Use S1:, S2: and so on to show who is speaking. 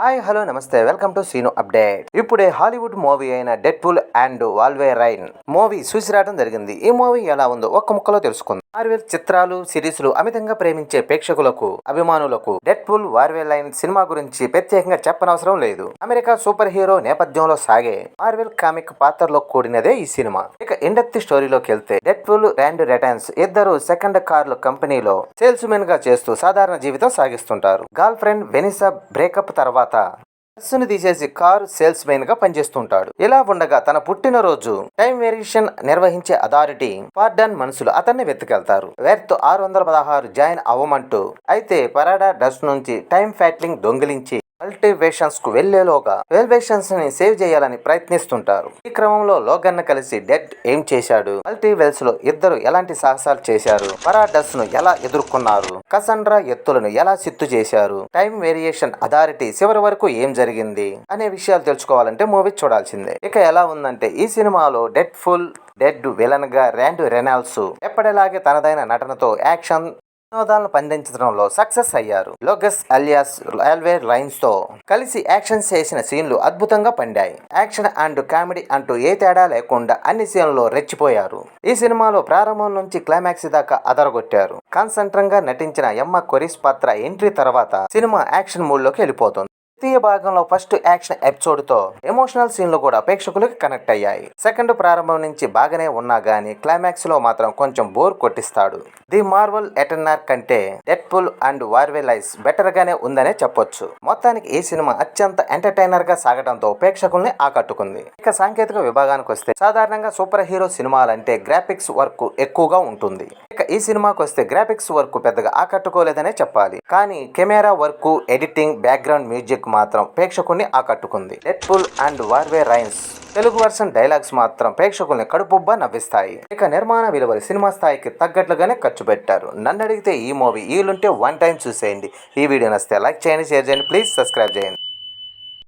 S1: Hi hello నమస్తే welcome to scene update. ఇప్పుడే Hollywood movie అయిన డెడ్పూల్ అండ్ వాల్వెరైన్ మూవీ చూసి రావడం జరిగింది. ఈ మూవీ ఎలా ఉందో ఒక్క ముక్కలో తెలుసుకుందాం. మార్వెల్ చిత్రాలు సిరీస్లు అమితంగా ప్రేమించే ప్రేక్షకులకు అభిమానులకు డెడ్పూల్ వాల్వెరైన్ సినిమా గురించి ప్రత్యేకంగా చెప్పనవసరం లేదు. అమెరికా సూపర్ హీరో నేపథ్యంలో సాగే మార్వెల్ కామిక్ పాత్రలో కూడినదే ఈ సినిమా. ఇక ఇండెప్త్ స్టోరీలోకి వెళ్తే డెడ్పూల్ అండ్ రెటన్స్ ఇద్దరు సెకండ్ కార్ల కంపెనీలో సేల్స్ మెన్ గా చేస్తూ సాధారణ జీవితం సాగిస్తుంటారు. గర్ల్ ఫ్రెండ్ వెనిసా బ్రేకప్ తర్వాత బస్సును తీసేసి కారు సేల్స్ మెన్ గా పనిచేస్తుంటాడు. ఇలా ఉండగా తన పుట్టినరోజు టైం వేరియేషన్ నిర్వహించే అథారిటీ పార్డన్ మనుషులు అతన్ని వెతుకెళ్తారు. వెర్త్ 616 జాయిన్ అవ్వమంటూ. అయితే పరాడా డస్ట్ నుంచి టైం ఫ్యాట్లింగ్ దొంగిలించి మల్టీవేషన్స్ కు వెళ్లేలోగా వెల్వేషన్స్ ని సేవ్ చేయాలని ప్రయత్నిస్తుంటారు. ఈ క్రమంలో లోగన్ కలిసి డెడ్ ఏం చేశాడు, మల్టీవెల్స్ లో ఇద్దరు ఎలాంటి సాహసాలు చేశారు, పరాడస్ ను ఎలా ఎదుర్కొన్నారు, కసండ్రా ఎత్తులను ఎలా చిత్తు చేశారు, టైం వేరియేషన్ అథారిటీ చివరి వరకు ఏం జరిగింది అనే విషయాలు తెలుసుకోవాలంటే మూవీ చూడాల్సిందే. ఇక ఎలా ఉందంటే ఈ సినిమాలో డెడ్ విలన్ గా ర్యాండ్ రెనాల్డ్స్ ఎప్పటిలాగే తనదైన నటనతో యాక్షన్ వినోదాలను పండించడంలో సక్సెస్ అయ్యారు. లోగస్ అలియాస్ వాల్వెరైన్ తో కలిసి యాక్షన్ చేసిన సీన్లు అద్భుతంగా పండాయి. యాక్షన్ అండ్ కామెడీ అంటూ ఏ తేడా లేకుండా అన్ని సీన్లలో రెచ్చిపోయారు. ఈ సినిమాలో ప్రారంభం నుంచి క్లైమాక్స్ దాకా అదరగొట్టారు. కాన్సంట్రంగా నటించిన ఎమ్మా కొరిస్ పాత్ర ఎంట్రీ తర్వాత సినిమా యాక్షన్ మూడ్ లోకి వెళ్ళిపోతుంది. ద్వితీయ భాగంలో ఫస్ట్ యాక్షన్ ఎపిసోడ్ తో ఎమోషనల్ సీన్లు కూడా ప్రేక్షకులకు కనెక్ట్ అయ్యాయి. సెకండ్ ప్రారంభం నుంచి బాగానే ఉన్నా గానీ క్లైమాక్స్ లో మాత్రం కొంచెం బోర్ కొట్టిస్తాడు. ది మార్వెల్ ఎటర్నర్ కంటే డెడ్పూల్ అండ్ వాల్వెరైన్ బెటర్ గానే ఉందనే చెప్పొచ్చు. మొత్తానికి ఈ సినిమా అత్యంత ఎంటర్టైనర్ గా సాగడంతో ప్రేక్షకుల్ని ఆకట్టుకుంది. ఇక సాంకేతిక విభాగానికి వస్తే సాధారణంగా సూపర్ హీరో సినిమాలంటే గ్రాఫిక్స్ వర్క్ ఎక్కువగా ఉంటుంది. ఇక ఈ సినిమాకి వస్తే గ్రాఫిక్స్ వర్క్ పెద్దగా ఆకట్టుకోలేదనే చెప్పాలి. కానీ camera work, editing, background music మాత్రం ప్రేక్షకుల్ని ఆకట్టుకుంది. Deadpool and Wolverine Telugu version dialogues మాత్రం ప్రేక్షకుల్ని కడుపుబ్బా నవ్విస్తాయి. ఇక నిర్మాణ విలువలు సినిమా స్థాయికి తగ్గట్లుగానే ఖర్చు పెట్టారు. నన్ను అడిగితే ఈ మూవీ వీలుంటే వన్ టైం చూసేయండి. ఈ వీడియో నచ్చితే లైక్ చేయండి, షేర్ చేయండి, ప్లీజ్ సబ్స్క్రైబ్ చేయండి.